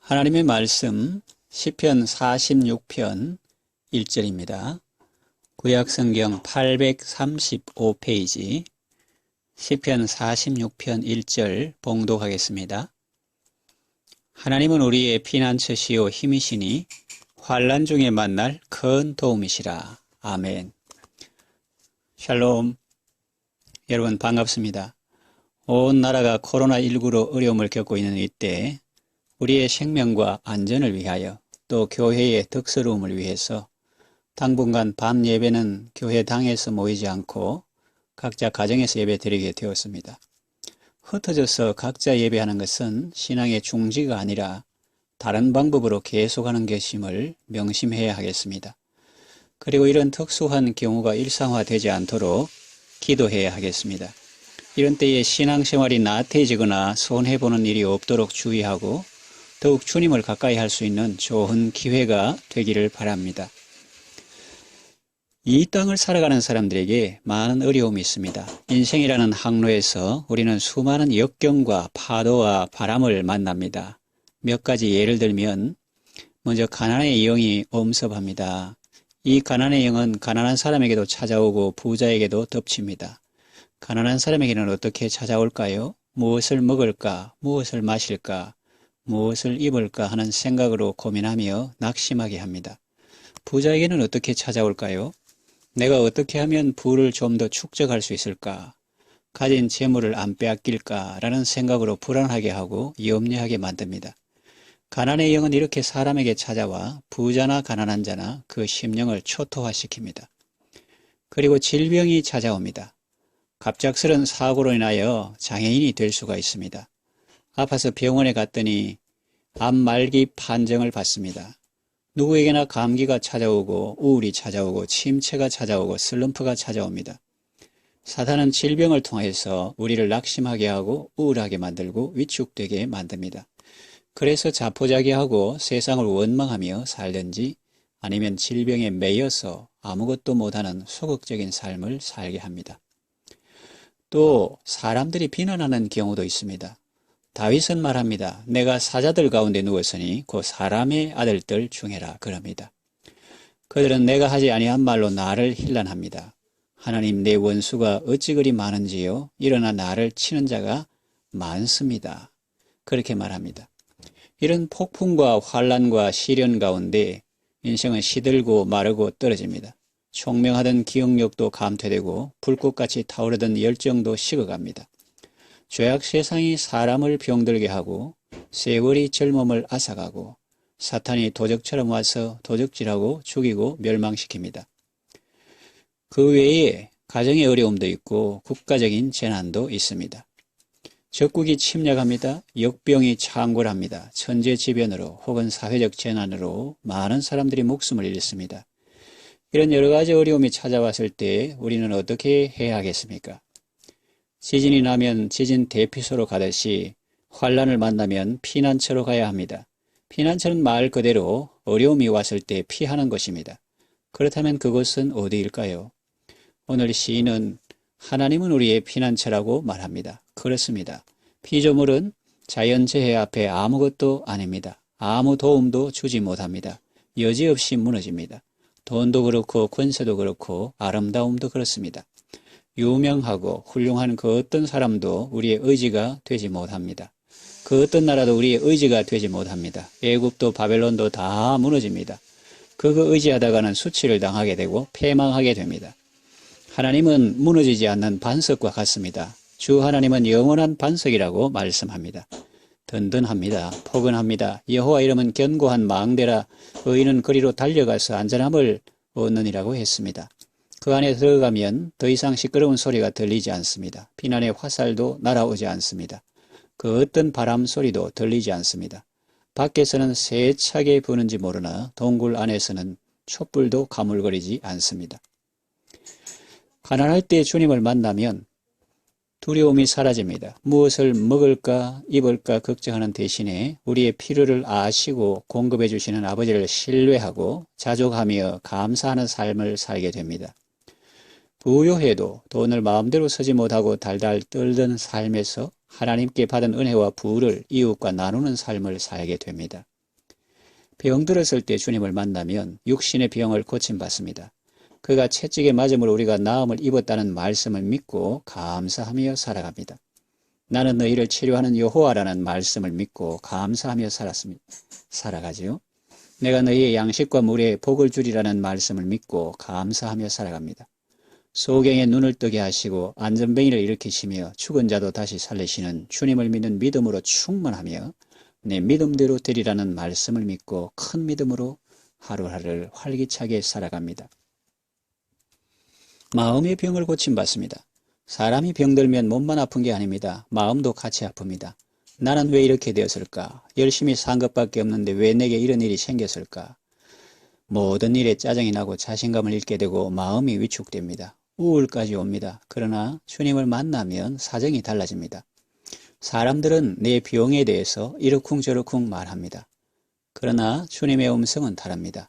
하나님의 말씀 시편 46편 1절입니다. 구약성경 835페이지 시편 46편 1절 봉독하겠습니다. 하나님은 우리의 피난처시요 힘이시니 환난 중에 만날 큰 도움이시라. 아멘. 샬롬. 여러분 반갑습니다. 온 나라가 코로나19로 어려움을 겪고 있는 이때 우리의 생명과 안전을 위하여 또 교회의 덕스러움을 위해서 당분간 밤 예배는 교회당에서 모이지 않고 각자 가정에서 예배 드리게 되었습니다. 흩어져서 각자 예배하는 것은 신앙의 중지가 아니라 다른 방법으로 계속하는 것임을 명심해야 하겠습니다. 그리고 이런 특수한 경우가 일상화되지 않도록 기도해야 하겠습니다. 이런 때에 신앙생활이 나태해지거나 손해보는 일이 없도록 주의하고 더욱 주님을 가까이 할 수 있는 좋은 기회가 되기를 바랍니다. 이 땅을 살아가는 사람들에게 많은 어려움이 있습니다. 인생이라는 항로에서 우리는 수많은 역경과 파도와 바람을 만납니다. 몇 가지 예를 들면 먼저 가난의 영이 엄습합니다. 이 가난의 영은 가난한 사람에게도 찾아오고 부자에게도 덮칩니다. 가난한 사람에게는 어떻게 찾아올까요? 무엇을 먹을까? 무엇을 마실까? 무엇을 입을까 하는 생각으로 고민하며 낙심하게 합니다. 부자에게는 어떻게 찾아올까요? 내가 어떻게 하면 부를 좀 더 축적할 수 있을까? 가진 재물을 안 빼앗길까? 라는 생각으로 불안하게 하고 염려하게 만듭니다. 가난의 영은 이렇게 사람에게 찾아와 부자나 가난한 자나 그 심령을 초토화시킵니다. 그리고 질병이 찾아옵니다. 갑작스런 사고로 인하여 장애인이 될 수가 있습니다. 아파서 병원에 갔더니 암 말기 판정을 받습니다. 누구에게나 감기가 찾아오고 우울이 찾아오고 침체가 찾아오고 슬럼프가 찾아옵니다. 사탄은 질병을 통해서 우리를 낙심하게 하고 우울하게 만들고 위축되게 만듭니다. 그래서 자포자기하고 세상을 원망하며 살든지 아니면 질병에 매여서 아무것도 못하는 소극적인 삶을 살게 합니다. 또 사람들이 비난하는 경우도 있습니다. 다윗은 말합니다. 내가 사자들 가운데 누웠으니 곧 사람의 아들들 중에라 그럽니다. 그들은 내가 하지 아니한 말로 나를 힐난합니다. 하나님 내 원수가 어찌 그리 많은지요. 일어나 나를 치는 자가 많습니다. 그렇게 말합니다. 이런 폭풍과 환난과 시련 가운데 인생은 시들고 마르고 떨어집니다. 총명하던 기억력도 감퇴되고 불꽃같이 타오르던 열정도 식어갑니다. 죄악 세상이 사람을 병들게 하고 세월이 젊음을 앗아가고 사탄이 도적처럼 와서 도적질하고 죽이고 멸망시킵니다. 그 외에 가정의 어려움도 있고 국가적인 재난도 있습니다. 적국이 침략합니다. 역병이 창궐합니다. 천재지변으로 혹은 사회적 재난으로 많은 사람들이 목숨을 잃습니다. 이런 여러 가지 어려움이 찾아왔을 때 우리는 어떻게 해야 하겠습니까? 지진이 나면 지진 대피소로 가듯이 환난을 만나면 피난처로 가야 합니다. 피난처는 말 그대로 어려움이 왔을 때 피하는 것입니다. 그렇다면 그것은 어디일까요? 오늘 시인은 하나님은 우리의 피난처라고 말합니다. 그렇습니다. 피조물은 자연재해 앞에 아무것도 아닙니다. 아무 도움도 주지 못합니다. 여지없이 무너집니다. 돈도 그렇고 권세도 그렇고 아름다움도 그렇습니다. 유명하고 훌륭한 그 어떤 사람도 우리의 의지가 되지 못합니다. 그 어떤 나라도 우리의 의지가 되지 못합니다. 애굽도 바벨론도 다 무너집니다. 그거 의지하다가는 수치를 당하게 되고 패망하게 됩니다. 하나님은 무너지지 않는 반석과 같습니다. 주 하나님은 영원한 반석이라고 말씀합니다. 든든합니다. 포근합니다. 여호와 이름은 견고한 망대라 의인은 그리로 달려가서 안전함을 얻느니라고 했습니다. 그 안에 들어가면 더 이상 시끄러운 소리가 들리지 않습니다. 비난의 화살도 날아오지 않습니다. 그 어떤 바람 소리도 들리지 않습니다. 밖에서는 세차게 부는지 모르나 동굴 안에서는 촛불도 가물거리지 않습니다. 가난할 때 주님을 만나면 두려움이 사라집니다. 무엇을 먹을까 입을까 걱정하는 대신에 우리의 필요를 아시고 공급해 주시는 아버지를 신뢰하고 자족하며 감사하는 삶을 살게 됩니다. 부유해도 돈을 마음대로 쓰지 못하고 달달 떨던 삶에서 하나님께 받은 은혜와 부를 이웃과 나누는 삶을 살게 됩니다. 병들었을 때 주님을 만나면 육신의 병을 고침받습니다. 그가 채찍에 맞음으로 우리가 나음을 입었다는 말씀을 믿고 감사하며 살아갑니다. 나는 너희를 치료하는 여호와라는 말씀을 믿고 감사하며 살아가지요. 내가 너희의 양식과 물에 복을 주리라는 말씀을 믿고 감사하며 살아갑니다. 소경의 눈을 뜨게 하시고 안전뱅이를 일으키시며 죽은 자도 다시 살리시는 주님을 믿는 믿음으로 충만하며 내 믿음대로 되리라는 말씀을 믿고 큰 믿음으로 하루하루를 활기차게 살아갑니다. 마음의 병을 고침받습니다. 사람이 병들면 몸만 아픈 게 아닙니다. 마음도 같이 아픕니다. 나는 왜 이렇게 되었을까? 열심히 산 것밖에 없는데 왜 내게 이런 일이 생겼을까? 모든 일에 짜증이 나고 자신감을 잃게 되고 마음이 위축됩니다. 우울까지 옵니다. 그러나 주님을 만나면 사정이 달라집니다. 사람들은 내 병에 대해서 이러쿵저러쿵 말합니다. 그러나 주님의 음성은 다릅니다.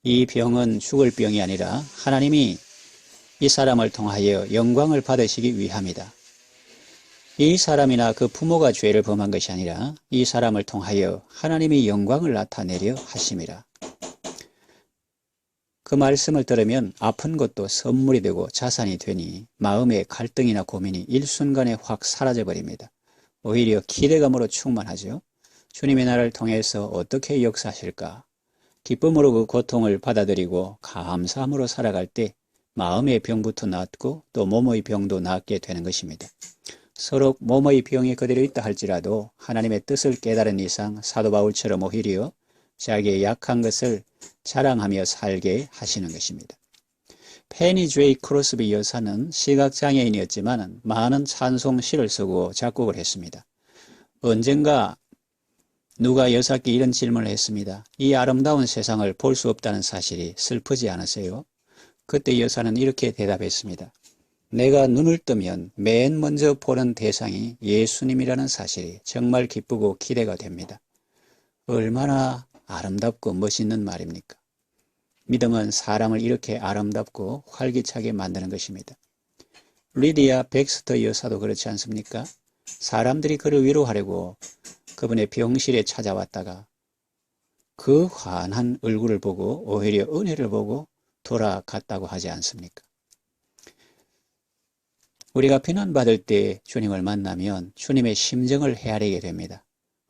이 병은 죽을 병이 아니라 하나님이 이 사람을 통하여 영광을 받으시기 위함이다. 이 사람이나 그 부모가 죄를 범한 것이 아니라 이 사람을 통하여 하나님이 영광을 나타내려 하심이라. 그 말씀을 들으면 아픈 것도 선물이 되고 자산이 되니 마음의 갈등이나 고민이 일순간에 확 사라져버립니다. 오히려 기대감으로 충만하죠. 주님이 나를 통해서 어떻게 역사하실까? 기쁨으로 그 고통을 받아들이고 감사함으로 살아갈 때 마음의 병부터 낫고 또 몸의 병도 낫게 되는 것입니다. 서로 몸의 병이 그대로 있다 할지라도 하나님의 뜻을 깨달은 이상 사도 바울처럼 오히려 자기의 약한 것을 자랑하며 살게 하시는 것입니다. 페니 제이 크로스비 여사는 시각장애인이었지만 많은 찬송시를 쓰고 작곡을 했습니다. 언젠가 누가 여사께 이런 질문을 했습니다. 이 아름다운 세상을 볼 수 없다는 사실이 슬프지 않으세요? 그때 여사는 이렇게 대답했습니다. 내가 눈을 뜨면 맨 먼저 보는 대상이 예수님이라는 사실이 정말 기쁘고 기대가 됩니다. 얼마나 아름답고 멋있는 말입니까? 믿음은 사람을 이렇게 아름답고 활기차게 만드는 것입니다. 리디아 백스터 여사도 그렇지 않습니까? 사람들이 그를 위로하려고 그분의 병실에 찾아왔다가 그 환한 얼굴을 보고 오히려 은혜를 보고 돌아갔다고 하지 않습니까? 우리가 비난받을 때 주님을 만나면 주님의 심정을 헤아리게 됩니다.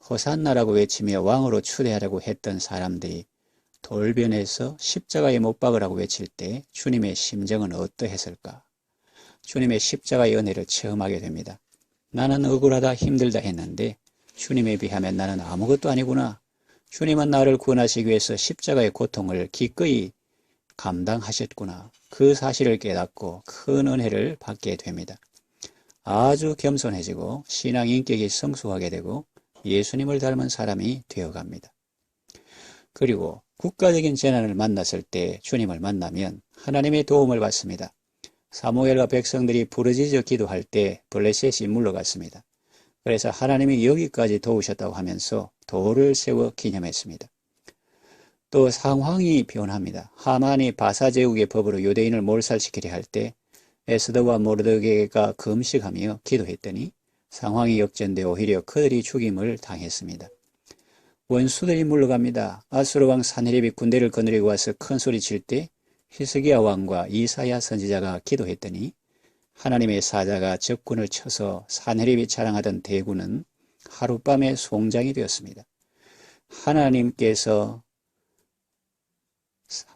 호산나라고 외치며 왕으로 추대하려고 했던 사람들이 돌변해서 십자가에 못 박으라고 외칠 때 주님의 심정은 어떠했을까? 주님의 십자가의 은혜를 체험하게 됩니다. 나는 억울하다 힘들다 했는데 주님에 비하면 나는 아무것도 아니구나. 주님은 나를 구원하시기 위해서 십자가의 고통을 기꺼이 감당하셨구나. 그 사실을 깨닫고 큰 은혜를 받게 됩니다. 아주 겸손해지고 신앙 인격이 성숙하게 되고 예수님을 닮은 사람이 되어갑니다. 그리고 국가적인 재난을 만났을 때 주님을 만나면 하나님의 도움을 받습니다. 사무엘과 백성들이 부르짖어 기도할 때 블레셋이 물러갔습니다. 그래서 하나님이 여기까지 도우셨다고 하면서 돌을 세워 기념했습니다. 또 상황이 변합니다. 하만이 바사제국의 법으로 유대인을 몰살시키려 할 때 에스더와 모르드게가 금식하며 기도했더니 상황이 역전돼 오히려 그들이 죽임을 당했습니다. 원수들이 물러갑니다. 아수르 왕 사네립이 군대를 거느리고 와서 큰 소리 칠 때 히스기야 왕과 이사야 선지자가 기도했더니 하나님의 사자가 적군을 쳐서 사네립이 자랑하던 대군은 하룻밤에 송장이 되었습니다. 하나님께서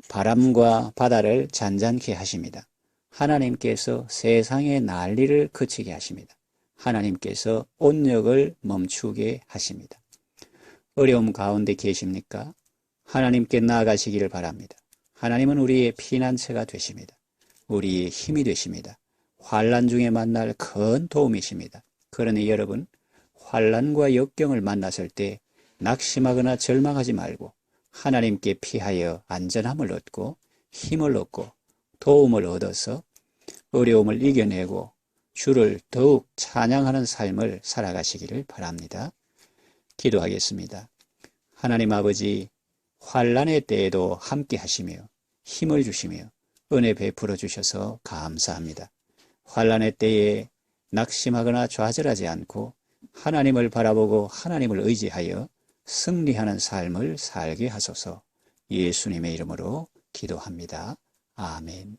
바람과 바다를 잔잔케 하십니다. 하나님께서 세상의 난리를 그치게 하십니다. 하나님께서 온역을 멈추게 하십니다. 어려움 가운데 계십니까? 하나님께 나아가시기를 바랍니다. 하나님은 우리의 피난처가 되십니다. 우리의 힘이 되십니다. 환난 중에 만날 큰 도움이십니다. 그러니 여러분, 환난과 역경을 만났을 때 낙심하거나 절망하지 말고 하나님께 피하여 안전함을 얻고 힘을 얻고 도움을 얻어서 어려움을 이겨내고 주를 더욱 찬양하는 삶을 살아가시기를 바랍니다. 기도하겠습니다. 하나님 아버지, 환난의 때에도 함께 하시며 힘을 주시며 은혜 베풀어 주셔서 감사합니다. 환난의 때에 낙심하거나 좌절하지 않고 하나님을 바라보고 하나님을 의지하여 승리하는 삶을 살게 하소서. 예수님의 이름으로 기도합니다. 아멘.